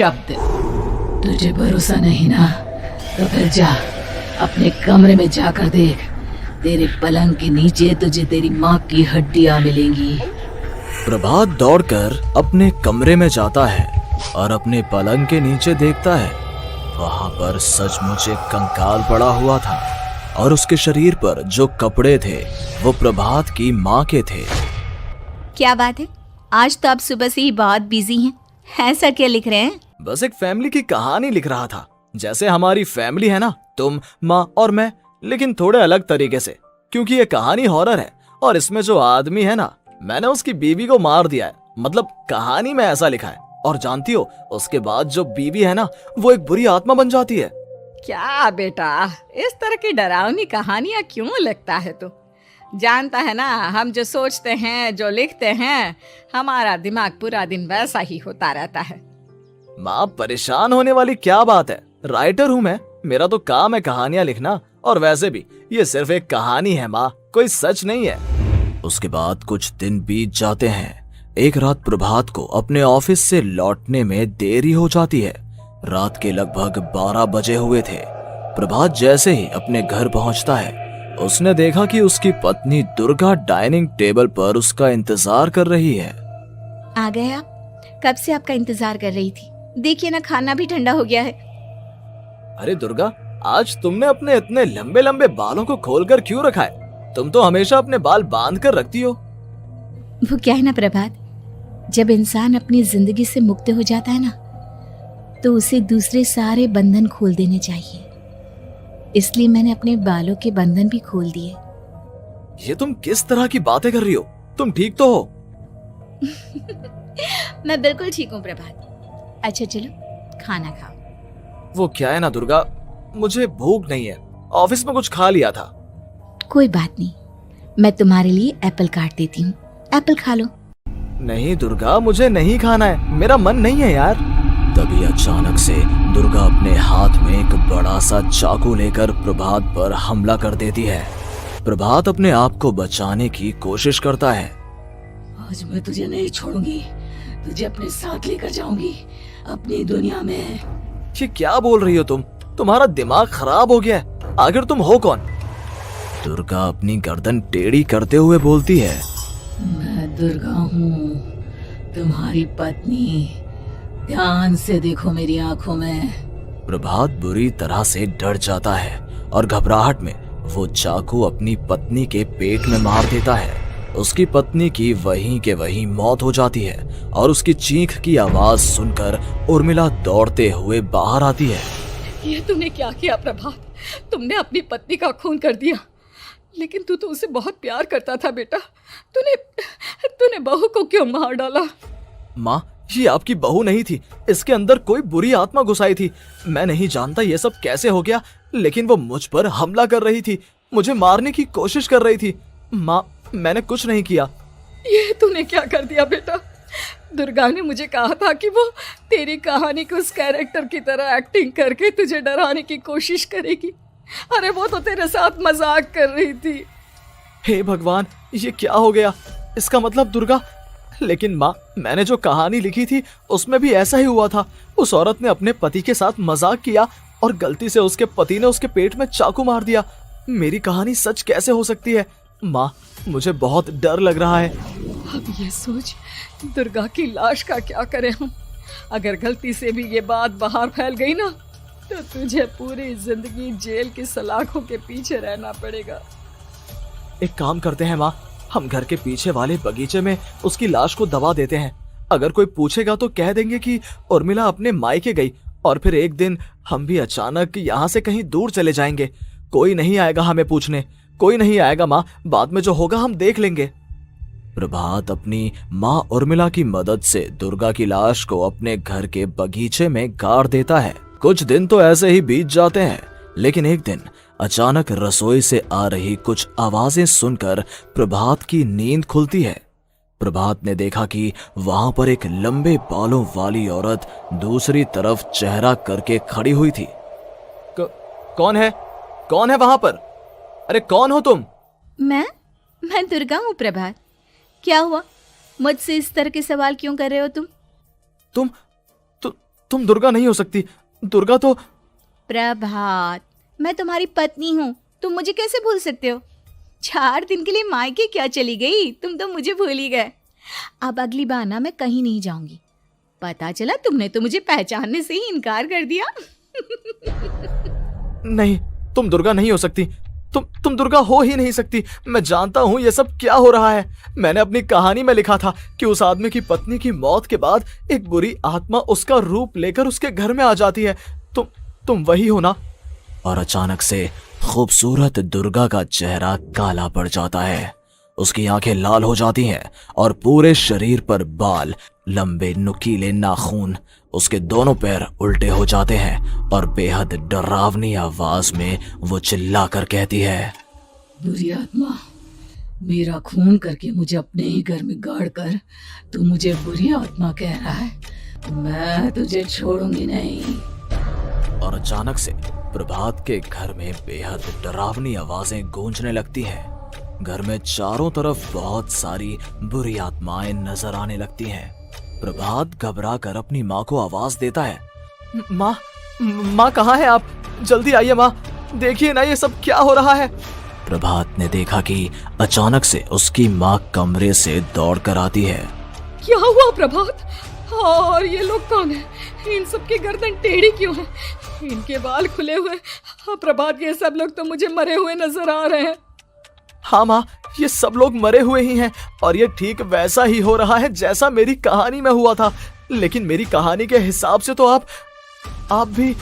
शब्द। तुझे भरोसा नहीं ना, तो फिर जा अपने कमरे में जाकर देख। तेरे पलंग के नीचे तुझे तेरी माँ की हड्डियां मिलेंगी। प्रभात दौड़कर अपने कमरे में जाता है और अपने पलंग के नीचे देखता है। वहां पर सचमुच एक कंकाल पड़ा हुआ था और उसके शरीर पर जो कपड़े थे वो प्रभात की माँ के थे। क्या बात है, आज तो आप सुबह से ही बहुत बिजी हैं। ऐसा क्या लिख रहे हैं? बस एक फैमिली की कहानी लिख रहा था। जैसे हमारी फैमिली है ना, तुम, माँ और मैं, लेकिन थोड़े अलग तरीके से, क्योंकि ये कहानी हॉरर है और इसमें जो आदमी है ना, मैंने उसकी बीवी को मार दिया है। मतलब कहानी में ऐसा लिखा है। और जानती हो, उसके बाद जो बीवी है ना, वो एक बुरी आत्मा बन जाती है। क्या बेटा, इस तरह की डरावनी कहानियां क्यों लिखता है तू? जानता है ना, हम जो सोचते हैं, जो लिखते हैं, हमारा दिमाग पूरा दिन वैसा ही होता रहता है। माँ, परेशान होने वाली क्या बात है? राइटर हूँ मैं, मेरा तो काम है कहानियां लिखना। और वैसे भी ये सिर्फ एक कहानी है माँ, कोई सच नहीं है। उसके बाद कुछ दिन बीत जाते हैं। एक रात प्रभात को अपने ऑफिस से लौटने में देरी हो जाती है। रात के लगभग 12 बजे हुए थे। प्रभात जैसे ही अपने घर पहुंचता है, उसने देखा कि उसकी पत्नी दुर्गा डाइनिंग टेबल पर उसका इंतजार कर रही है। आ गए आप? कब से आपका इंतजार कर रही थी। देखिए ना, खाना भी ठंडा हो गया है। अरे दुर्गा, आज तुमने अपने इतने लंबे लंबे बालों को खोलकर क्यों रखा है? तुम तो हमेशा अपने बाल बांध कर रखती हो। वो क्या है ना प्रभात, जब इंसान अपनी जिंदगी से मुक्त हो जाता है ना, तो उसे दूसरे सारे बंधन खोल देने चाहिए। इसलिए मैंने अपने बालों के बंधन भी खोल दिए। ये तुम किस तरह की बातें कर रही हो? तुम ठीक तो हो? मैं बिल्कुल ठीक हूँ प्रभात। अच्छा चलो खाना खाओ। वो क्या है ना दुर्गा, मुझे भूख नहीं है। ऑफिस में कुछ खा लिया था। कोई बात नहीं, मैं तुम्हारे लिए एप्पल काट देती हूँ, एप्पल खा लो। नहीं दुर्गा, मुझे नहीं खाना है, मेरा मन नहीं है यार। तभी अचानक से दुर्गा अपने हाथ में एक बड़ा सा चाकू लेकर प्रभात पर हमला कर देती है। प्रभात अपने आप को बचाने की कोशिश करता है। आज मैं तुझे नहीं छोड़ूंगी, तुझे अपने साथ लेकर जाऊंगी अपनी दुनिया में। ये क्या बोल रही हो तुम? तुम्हारा दिमाग खराब हो गया है। आखिर तुम हो कौन? दुर्गा अपनी गर्दन टेढ़ी करते हुए बोलती है। मैं दुर्गा हूँ, तुम्हारी पत्नी। ध्यान से देखो मेरी आंखों में। प्रभात बुरी तरह से डर जाता है और घबराहट में वो चाकू अपनी पत्नी के पेट में मार देता है। उसकी पत्नी की वहीं के वहीं मौत हो जाती है और उसकी चीख की आवाज सुनकर उर्मिला दौड़ते हुए बाहर आती है। ये तूने क्या किया प्रभात? तुमने अपनी पत्नी का खून कर दिया। लेकिन तू तो उसे बहुत प्यार करता था बेटा। तूने बहू को क्यों मार डाला? माँ, ये आपकी बहू नहीं थी, इसके अंदर कोई बुरी आत्मा घुसाई थी। मैं नहीं जानता ये सब कैसे हो गया, लेकिन वो मुझ पर हमला कर रही थी, मुझे मारने की कोशिश कर रही थी। माँ, मैंने कुछ नहीं किया। ये तूने क्या कर दिया बेटा? दुर्गा ने मुझे कहा था कि वो तेरी कहानी के उस कैरेक्टर की तरह एक्टिंग करके तुझे डराने की कोशिश करेगी। अरे वो तो तेरे साथ मजाक कर रही थी। हे भगवान, ये क्या हो गया? इसका मतलब दुर्गा। लेकिन माँ, मैंने जो कहानी लिखी थी उसमें भी ऐसा ही हुआ था। उस औरत ने अपने पति के साथ मजाक किया और गलती से उसके पति ने उसके पेट में चाकू मार दिया। मेरी कहानी सच कैसे हो सकती है? माँ, मुझे बहुत डर लग रहा है। अब ये सोच, दुर्गा की लाश का क्या करें हम? अगर गलती से भी ये बात बाहर फैल गई ना, तो तुझे पूरी जिंदगी जेल की सलाखों के पीछे रहना पड़ेगा। एक काम करते हैं माँ, हम घर के पीछे वाले बगीचे में उसकी लाश को दबा देते हैं। अगर कोई पूछेगा तो कह देंगे कि उर्मिला अपने मायके गई और फिर एक दिन हम भी अचानक यहाँ से कहीं दूर चले जाएंगे। कोई नहीं आएगा हमें पूछने, कोई नहीं आएगा माँ, बाद में जो होगा हम देख लेंगे। प्रभात अपनी माँ उर्मिला की मदद से दुर्गा की लाश को अपने घर के बगीचे में गाड़ देता है। कुछ दिन तो ऐसे ही बीत जाते हैं, लेकिन एक दिन अचानक रसोई से आ रही कुछ आवाजें सुनकर प्रभात की नींद खुलती है। प्रभात ने देखा कि वहां पर एक लंबे बालों वाली औरत दूसरी तरफ चेहरा करके खड़ी हुई थी। कौन है? कौन है वहां पर? अरे कौन हो तुम? मैं दुर्गा हूँ प्रभात। क्या हुआ? मुझसे इस तरह के सवाल क्यों कर रहे हो तुम? तुम दुर्गा नहीं हो सकती। दुर्गा तो प्रभात, मैं तुम्हारी पत्नी हूँ, तुम मुझे कैसे भूल सकते हो? 4 दिन के लिए मायके क्या चली गई, तुम तो मुझे भूल ही गए। अब अगली बार ना मैं कहीं नहीं जाऊंगी। पता चला तुमने तो मुझे पहचानने से ही इनकार कर दिया। नहीं, तुम दुर्गा नहीं हो सकती। तुम दुर्गा हो ही नहीं सकती। मैं जानता हूँ ये सब क्या हो रहा है। मैंने अपनी कहानी में लिखा था कि उस आदमी की पत्नी की मौत के बाद एक बुरी आत्मा उसका रूप लेकर उसके घर में आ जाती है। तुम वही हो ना? और अचानक से खूबसूरत दुर्गा का चेहरा काला पड़ जाता है। उसकी आंखें लाल हो जाती हैं और पूरे शरीर पर बाल, लंबे नुकीले नाखून, उसके दोनों पैर उल्टे हो जाते हैं और बेहद डरावनी आवाज में वो चिल्लाकर कहती है, बुरी आत्मा, मेरा खून करके मुझे अपने ही घर में गाड़ कर तू मुझे बुरी आत्मा कह रहा है? मैं तुझे छोड़ूंगी नहीं। और अचानक से प्रभात के घर में बेहद डरावनी आवाजें गूंजने लगती हैं। घर में चारों तरफ बहुत सारी बुरी आत्माएं नजर आने लगती हैं। प्रभात घबरा कर अपनी माँ को आवाज देता है, माँ कहाँ है आप? जल्दी आइए माँ, देखिए ना ये सब क्या हो रहा है। प्रभात ने देखा कि अचानक से उसकी माँ कमरे से दौड़ कर आती है। क्या हुआ प्रभात? और ये लोग कौन है? इन सब की गर्दन टेढ़ी क्यों है? इनके बाल खुले हुए। हाँ प्रभात, ये सब लोग तो मुझे मरे हुए नजर आ रहे हैं। हाँ माँ, ये सब लोग मरे हुए ही हैं और ये ठीक वैसा ही हो रहा है जैसा मेरी कहानी में हुआ था। लेकिन मेरी कहानी के हिसाब से तो आप भी।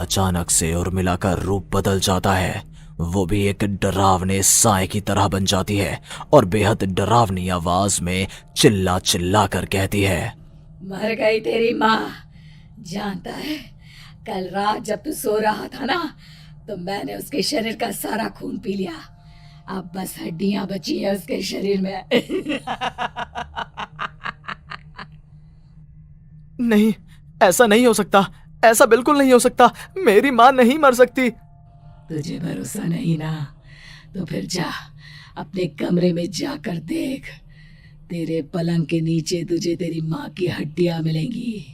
अचानक से उर्मिला का रूप बदल जाता है। वो भी एक डरावने साए की तरह बन जाती है और बेहद डरावनी आवाज में चिल्ला चिल्ला कर कहती है, मर गई तेरी माँ। जानता है, कल रात जब तू सो रहा था ना, तो मैंने उसके शरीर का सारा खून पी लिया। अब बस हड्डियां बची है उसके शरीर में। नहीं, ऐसा नहीं हो सकता। ऐसा बिल्कुल नहीं हो सकता। मेरी माँ नहीं मर सकती। तुझे भरोसा नहीं ना? तो फिर जा, अपने कमरे में जाकर देख। तेरे पलंग के नीचे तुझे तेरी माँ की हड्डियां मिलेंगी।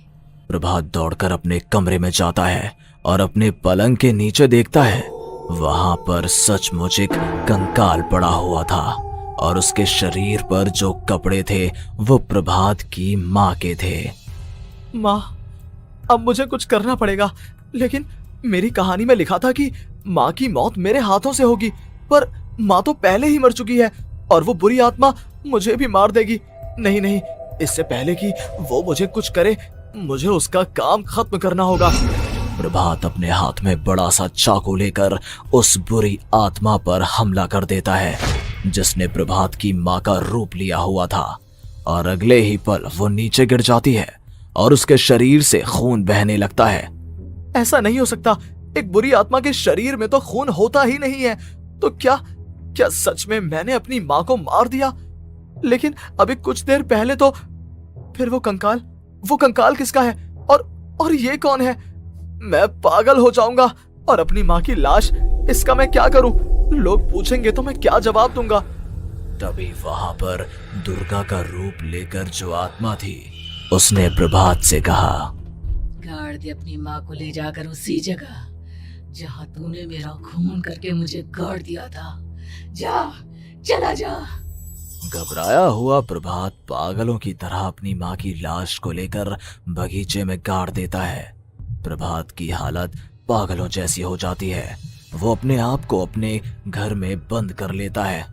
प्रभात दौड़कर अपने कमरे में जाता है और अपने पलंग के नीचे देखता है। वहां पर सचमुच एक कंकाल पड़ा हुआ था और उसके शरीर पर जो कपड़े थे वो प्रभात की माँ के थे। माँ, अब मुझे कुछ करना पड़ेगा। लेकिन मेरी कहानी में लिखा था कि माँ की मौत मेरे हाथों से होगी, पर माँ तो पहले ही मर चुकी है और वो बुरी आत्मा मुझे भी मार देगी। नहीं नहीं, इससे पहले कि वो मुझे कुछ करे, मुझे उसका काम खत्म करना होगा। प्रभात अपने हाथ में बड़ा सा चाकू लेकर उस बुरी आत्मा पर हमला कर देता है जिसने प्रभात की माँ का रूप लिया हुआ था। और अगले ही पल वो नीचे गिर जाती है और उसके शरीर से खून बहने लगता है। ऐसा नहीं हो सकता। एक बुरी आत्मा के शरीर में तो खून होता ही नहीं है। तो क्या सच में मैंने अपनी माँ को मार दिया? लेकिन अभी कुछ देर पहले तो फिर वो कंकाल किसका है? और ये कौन है? मैं पागल हो जाऊंगा। और अपनी माँ की लाश, इसका मैं क्या करूं? लोग पूछेंगे तो मैं क्या जवाब दूंगा? तभी वहां पर दुर्गा का रूप लेकर जो आत्मा थी उसने प्रभात से कहा, गाड़ दे अपनी माँ को ले जाकर उसी जगह जहाँ तूने मेरा खून करके मुझे गाड़ दिया था। जा, चला जा। घबराया हुआ प्रभात पागलों की तरह अपनी माँ की लाश को लेकर बगीचे में गाड़ देता है। प्रभात की हालत पागलों जैसी हो जाती है। वो अपने आप को अपने घर में बंद कर लेता है।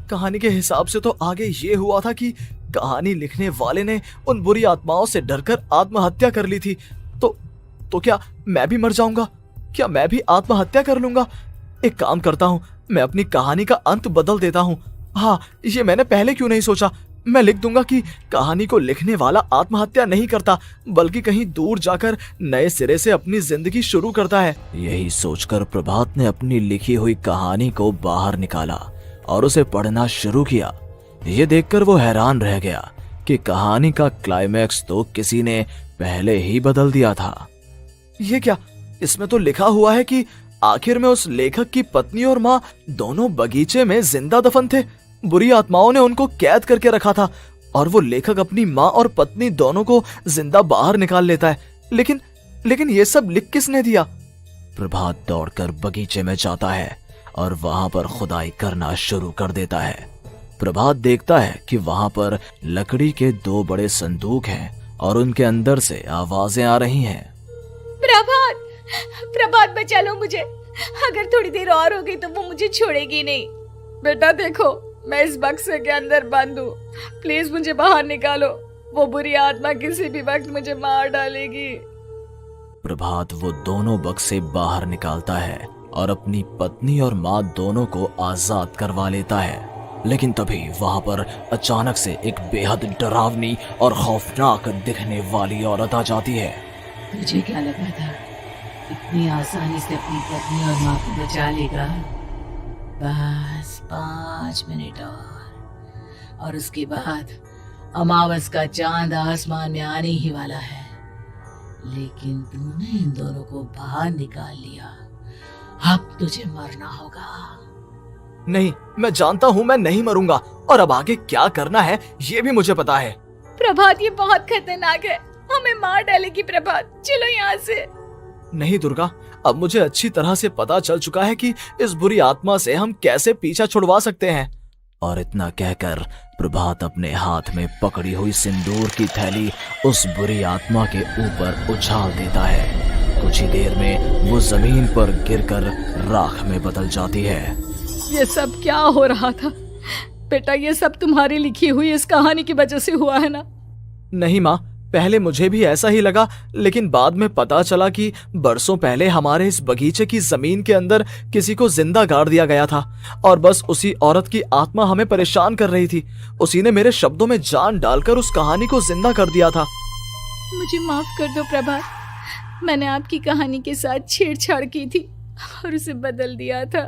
कहानी के हिसाब से तो आगे ये हुआ था कि कहानी लिखने वाले ने उन बुरी आत्माओं से डरकर आत्महत्या कर ली थी। तो क्या मैं भी मर जाऊंगा? क्या मैं भी आत्महत्या कर लूंगा? एक काम करता हूँ, मैं अपनी कहानी का अंत बदल देता हूँ। हाँ, ये मैंने पहले क्यों नहीं सोचा। मैं लिख दूंगा कि कहानी को लिखने वाला आत्महत्या नहीं करता, बल्कि कहीं दूर जाकर नए सिरे से अपनी जिंदगी शुरू करता है। यही सोचकर प्रभात ने अपनी लिखी हुई कहानी को बाहर निकाला और उसे पढ़ना शुरू किया। ये देखकर वो हैरान रह गया कि कहानी का क्लाइमैक्स तो किसी ने पहले ही बदल दिया था। ये क्या? इसमें तो लिखा हुआ है कि आखिर में उस लेखक की पत्नी और माँ दोनों बगीचे में जिंदा दफन थे। बुरी आत्माओं ने उनको कैद करके रखा था और वो लेखक अपनी माँ और पत्नी दोनों को जिंदा बाहर निकाल लेता है। लेकिन लेकिन ये सब लिख किसने दिया? प्रभात दौड़कर बगीचे में जाता है और वहां पर खुदाई करना शुरू कर देता है। प्रभात देखता है कि वहां पर लकड़ी के 2 बड़े संदूक हैं और उनके अंदर से आवाजें आ रही हैं। प्रभात, प्रभात बचा लो मुझे, अगर थोड़ी देर और हो गई तो वो मुझे छोड़ेगी नहीं। बेटा देखो, मैं इस बक्से के अंदर बंद हूँ, प्लीज मुझे बाहर निकालो, वो बुरी आत्मा किसी भी वक्त मुझे मार डालेगी। प्रभात वो दोनों बक्से बाहर निकालता है और अपनी पत्नी और माँ दोनों को आजाद करवा लेता है। लेकिन तभी वहां पर अचानक से एक बेहद डरावनी और खौफनाक दिखने वाली औरत आ जाती है। तुझे क्या लगा था इतनी आसानी से अपनी पत्नी और माँ को बचा लेगा? बस 5 मिनट और उसके बाद अमावस का चांद आसमान में आने ही वाला है। लेकिन तूने इन दोनों को बाहर निकाल लिया, अब तुझे मरना होगा। नहीं, मैं जानता हूँ मैं नहीं मरूंगा, और अब आगे क्या करना है ये भी मुझे पता है। प्रभात, ये बहुत खतरनाक है, हमें मार डालेगी। प्रभात, चलो यहाँ से। नहीं दुर्गा, अब मुझे अच्छी तरह से पता चल चुका है कि इस बुरी आत्मा से हम कैसे पीछा छुड़वा सकते हैं। और इतना कहकर प्रभात अपने हाथ में पकड़ी हुई सिंदूर की थैली उस बुरी आत्मा के ऊपर उछाल देता है। कुछ ही देर में वो जमीन पर गिरकर राख में बदल जाती है। ये सब क्या हो रहा था बेटा? ये सब तुम्हारी लिखी हुई इस कहानी की वजह से हुआ है ना? नहीं माँ, पहले मुझे भी ऐसा ही लगा, लेकिन बाद में पता चला कि बरसों पहले हमारे इस बगीचे की जमीन के अंदर किसी को जिंदा गाड़ दिया गया था और बस उसी औरत की आत्मा हमें परेशान कर रही थी। उसी ने मेरे शब्दों में जान डालकर उस कहानी को जिंदा कर दिया था। मुझे माफ कर दो प्रभात, मैंने आपकी कहानी के साथ छेड़छाड़ की थी और उसे बदल दिया था।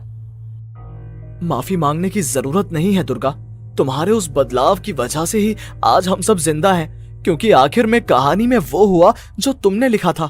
माफी मांगने की जरूरत नहीं है दुर्गा, तुम्हारे उस बदलाव की वजह से ही आज हम सब जिंदा हैं, क्योंकि आखिर में कहानी में वो हुआ जो तुमने लिखा था।